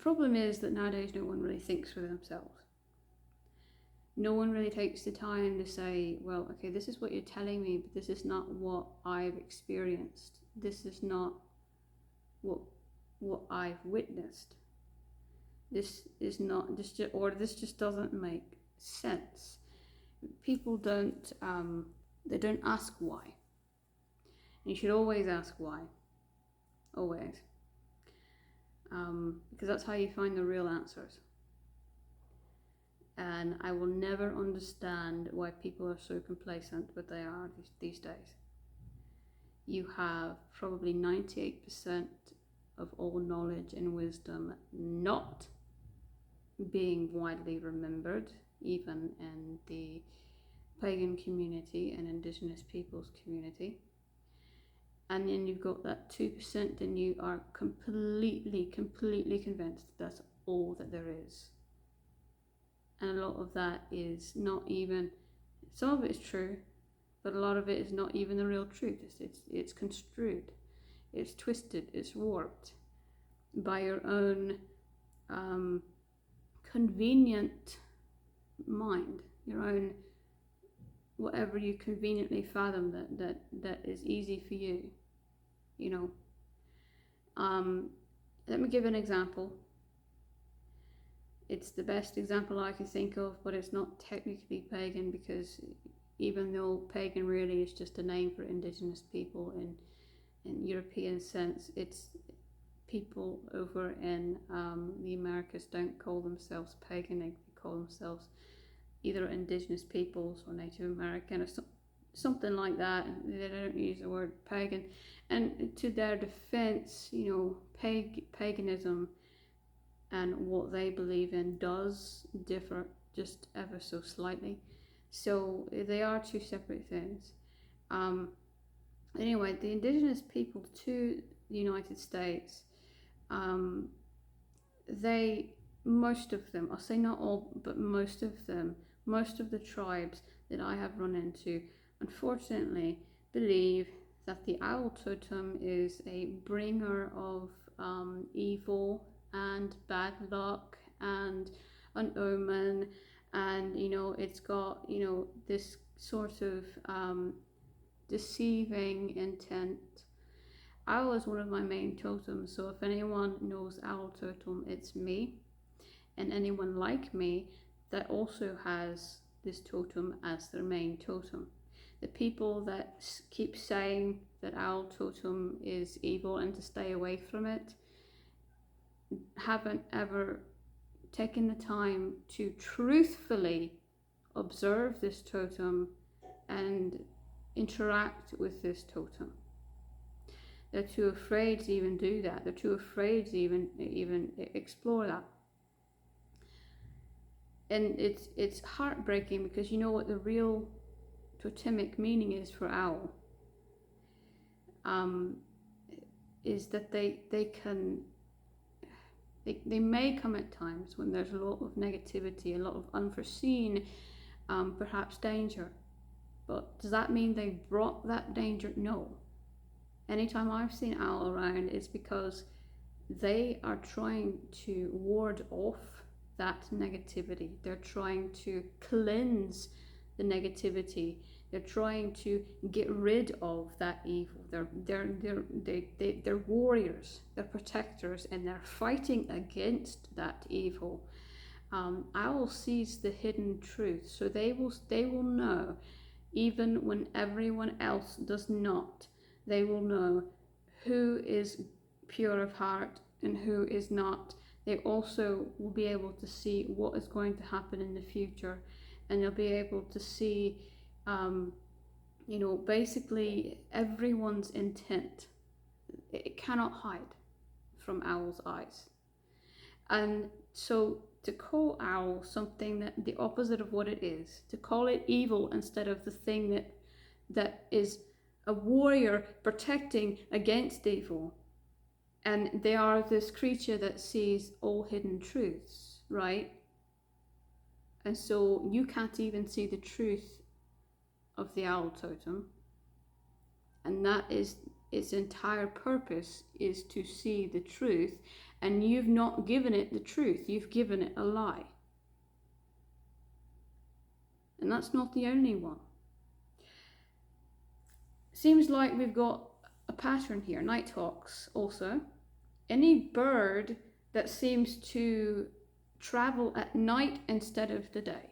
problem is that nowadays no one really thinks for themselves. No one really takes the time to say, well, okay, this is what you're telling me, but this is not what I've experienced. This is not what I've witnessed. This is not this just, or this just doesn't make sense. People don't they don't ask why. And you should always ask why. Always. Because that's how you find the real answers. And I will never understand why people are so complacent, but they are these days. You have probably 98% of all knowledge and wisdom not being widely remembered, even in the pagan community and indigenous peoples community. And then you've got that 2% and you are completely convinced that's all that there is. And a lot of that is not even, some of it is true, but a lot of it is not even the real truth. It's construed, it's twisted, it's warped by your own convenient mind, your own whatever you conveniently fathom that is easy for you, you know. Let me give an example. It's the best example I can think of, but it's not technically pagan, because even though pagan really is just a name for indigenous people in European sense, it's people over in the Americas don't call themselves pagan, they call themselves either indigenous peoples or Native American or something like that. They don't use the word pagan. And to their defense, you know, paganism and what they believe in does differ just ever so slightly. So they are two separate things. Anyway, the indigenous people to the United States, most of them, I'll say not all, but most of them, most of the tribes that I have run into, unfortunately, believe that the owl totem is a bringer of evil and bad luck and an omen, and you know, it's got, you know, this sort of deceiving intent. Owl is one of my main totems, so if anyone knows owl totem, it's me, and anyone like me that also has this totem as their main totem. The people that keep saying that owl totem is evil and to stay away from it haven't ever taken the time to truthfully observe this totem and interact with this totem. They're too afraid to even do that. They're too afraid to even explore that. And it's heartbreaking, because you know what the real totemic meaning is for owl, is that they may come at times when there's a lot of negativity, a lot of unforeseen perhaps danger, but does that mean they brought that danger? No. Anytime I've seen owl around, it's because they are trying to ward off that negativity. They're trying to cleanse the negativity. They're trying to get rid of that evil. They're warriors. They're protectors, and they're fighting against that evil. Owl sees the hidden truth, so they will know, even when everyone else does not. They will know who is pure of heart and who is not. They also will be able to see what is going to happen in the future, and they'll be able to see, you know, basically everyone's intent. It cannot hide from owl's eyes. And so to call owl something that the opposite of what it is, to call it evil instead of the thing that is a warrior protecting against evil, and they are this creature that sees all hidden truths, right? And so you can't even see the truth of the owl totem, and that is its entire purpose, is to see the truth and you've not given it the truth, you've given it a lie. And that's not the only one. Seems like we've got a pattern here. Nighthawks also. Any bird that seems to travel at night instead of the day.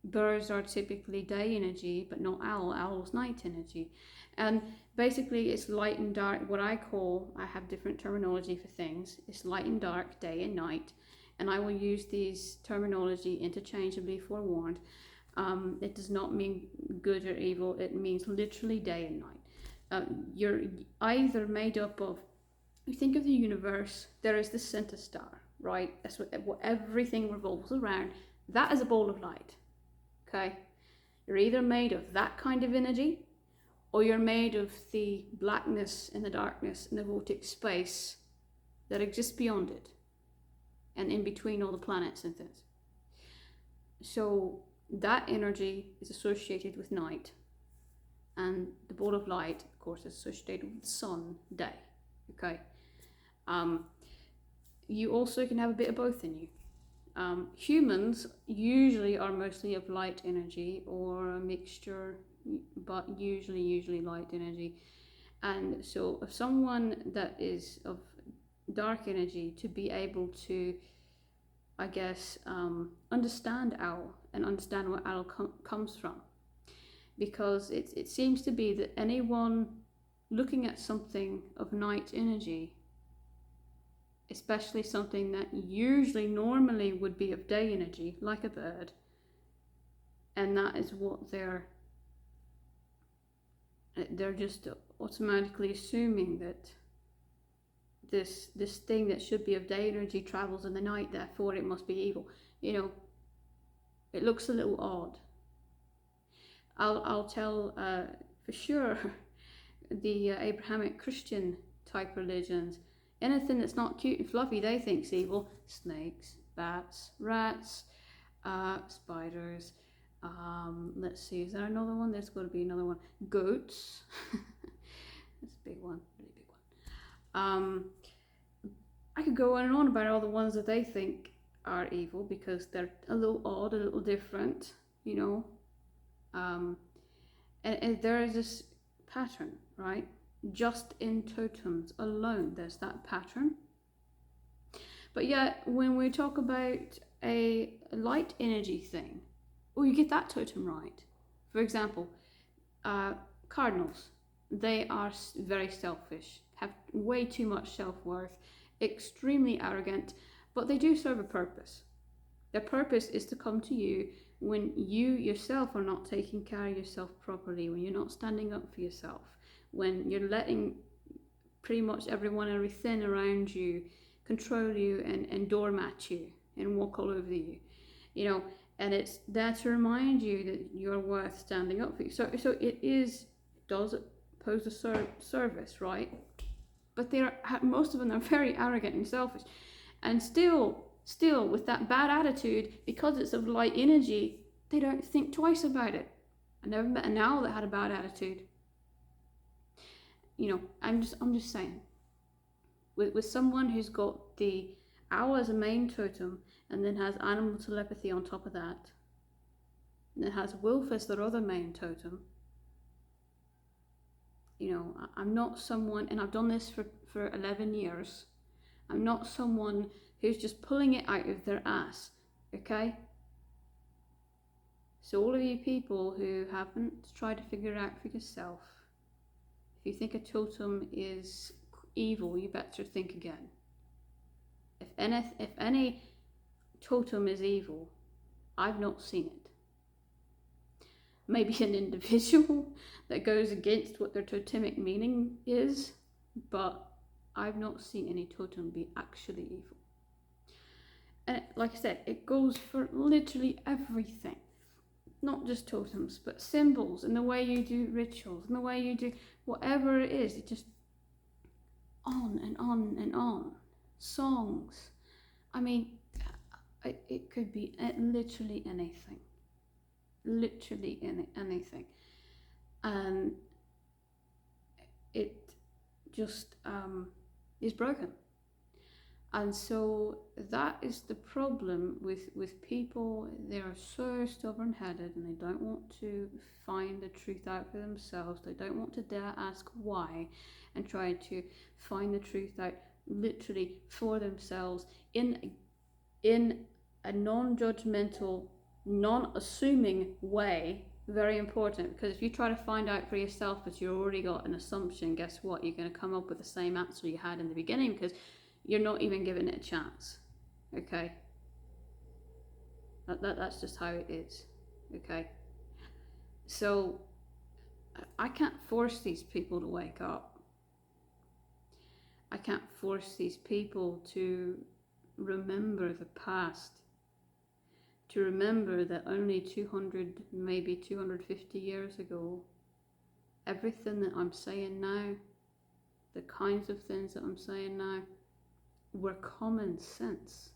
Birds are typically day energy, but not owl. Owl's night energy. And basically it's light and dark, what I have different terminology for things. It's light and dark, day and night. And I will use these terminology interchangeably, forewarned. It does not mean good or evil. It means literally day and night. You're either made up of, you think of the universe, there is the center star, right? That's what everything revolves around. That is a ball of light, okay? You're either made of that kind of energy, or you're made of the blackness and the darkness and the vortex space that exists beyond it, and in between all the planets and things. So that energy is associated with night, and the ball of light, of course, is associated with the sun, day. Okay. You also can have a bit of both in you. Humans usually are mostly of light energy or a mixture, but usually light energy. And so if someone that is of dark energy, to be able to, I guess, understand owl and understand where owl comes from, because it seems to be that anyone looking at something of night energy, especially something that usually normally would be of day energy, like a bird, and that is what they're just automatically assuming that this thing that should be of day energy travels in the night, therefore it must be evil. You know, it looks a little odd. I'll tell for sure the Abrahamic Christian type religions, anything that's not cute and fluffy they think's evil. Snakes, bats, rats, spiders, let's see, is there another one? There's got to be another one. Goats. That's a big one, really big one. I could go on and on about all the ones that they think are evil because they're a little odd, a little different, you know. And there is this pattern, right? Just in totems alone, there's that pattern. But yet, when we talk about a light energy thing, you get that totem right. For example, cardinals, they are very selfish, have way too much self-worth, extremely arrogant, but they do serve a purpose. Their purpose is to come to you when you yourself are not taking care of yourself properly, when you're not standing up for yourself, when you're letting pretty much everyone, everything around you control you and doormat you and walk all over you, you know, and it's there to remind you that you're worth standing up for you. So it does pose a service, right? But most of them are very arrogant and selfish, and still with that bad attitude, because it's of light energy, they don't think twice about it. I never met an owl that had a bad attitude. You know, I'm just saying, with someone who's got the owl as a main totem and then has animal telepathy on top of that, and then has wolf as their other main totem, you know, I'm not someone, and I've done this for 11 years, I'm not someone who's just pulling it out of their ass, okay? So all of you people who haven't tried to figure it out for yourself, if you think a totem is evil, you better think again. If any totem is evil, I've not seen it. Maybe an individual that goes against what their totemic meaning is, but I've not seen any totem be actually evil. And like I said, it goes for literally everything. Not just totems, but symbols, and the way you do rituals, and the way you do whatever it is. It just on and on and on. Songs. I mean, it could be literally anything. Literally anything. And it just, is broken. And so that is the problem with people. They are so stubborn-headed and they don't want to find the truth out for themselves. They don't want to dare ask why and try to find the truth out literally for themselves in a non-judgmental, non-assuming way. Very important, because if you try to find out for yourself but you've already got an assumption, guess what? You're going to come up with the same answer you had in the beginning, because you're not even giving it a chance. Okay, that's just how it is. Okay, so I can't force these people to wake up. I can't force these people to remember the past, to remember that only 200, maybe 250 years ago, everything that I'm saying now, the kinds of things that I'm saying now, were common sense.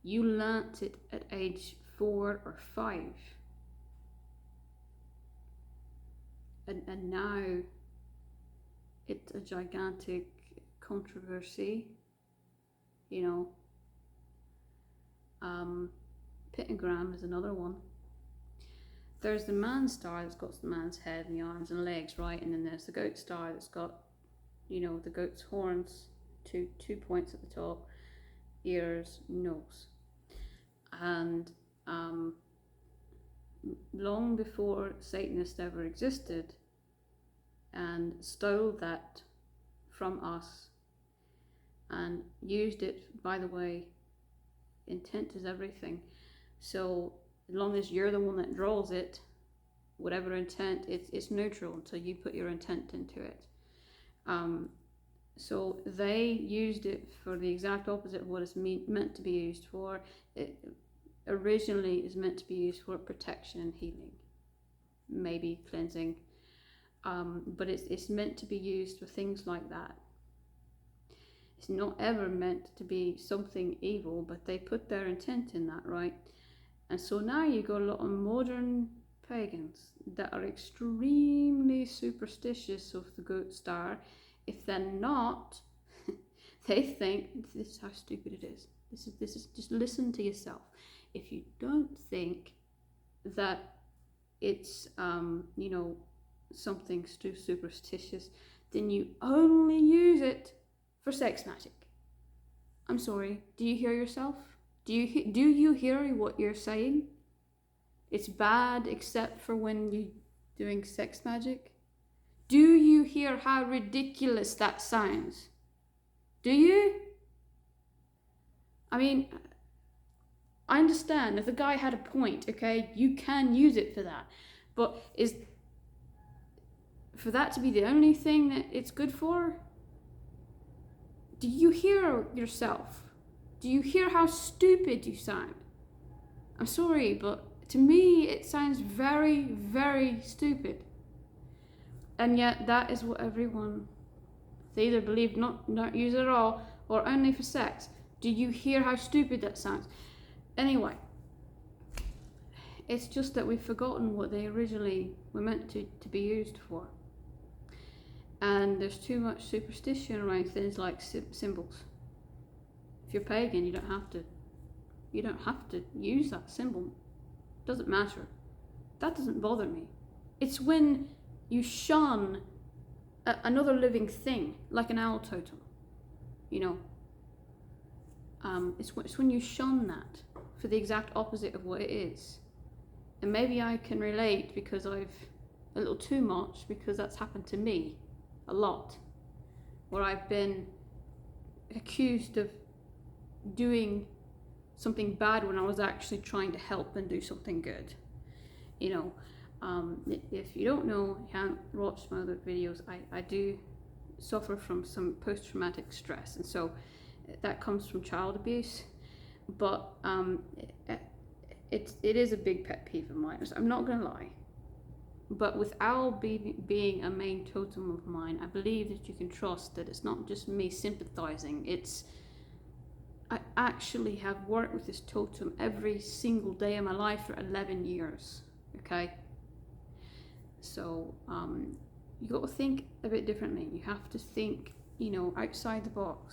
You learnt it at age 4 or 5. And now it's a gigantic controversy, you know. Pentagram is another one. There's the man star that's got the man's head and the arms and legs, right? And then there's the goat star that's got, you know, the goat's horns, two points at the top, ears, nose. And long before Satanists ever existed and stole that from us and used it, by the way, intent is everything. So as long as you're the one that draws it, whatever intent, it's neutral until you put your intent into it. So they used it for the exact opposite of what it's meant to be used for. It originally is meant to be used for protection and healing, maybe cleansing, but it's meant to be used for things like that. It's not ever meant to be something evil, but they put their intent in that, right? And so now you got a lot of modern pagans that are extremely superstitious of the goat star. If they're not, they think this is how stupid it is. This is just listen to yourself. If you don't think that it's you know, something superstitious, then you only use it for sex magic. I'm sorry. Do you hear yourself? Do you hear what you're saying? It's bad except for when you're doing sex magic. Do you hear how ridiculous that sounds? Do you? I mean, I understand if the guy had a point, okay, you can use it for that. But is for that to be the only thing that it's good for? Do you hear yourself? Do you hear how stupid you sound? I'm sorry, but to me it sounds very, very stupid. And yet that is what everyone, they either believe not use it at all or only for sex. Do you hear how stupid that sounds? Anyway, it's just that we've forgotten what they originally were meant to be used for. And there's too much superstition around things like symbols. If you're pagan, you don't have to use that symbol. It doesn't matter. That doesn't bother me. It's when you shun another living thing, like an owl totem, you know. It's when you shun that for the exact opposite of what it is. And maybe I can relate because I've a little too much, because that's happened to me a lot, where I've been accused of doing something bad when I was actually trying to help and do something good, you know. If you don't know, you haven't watched my other videos, I do suffer from some post-traumatic stress, and so that comes from child abuse. But it is a big pet peeve of mine, I'm not gonna lie. But with owl being a main totem of mine, I believe that you can trust that it's not just me sympathizing. I actually have worked with this totem every single day of my life for 11 years, okay? So you got to think a bit differently. You have to think outside the box.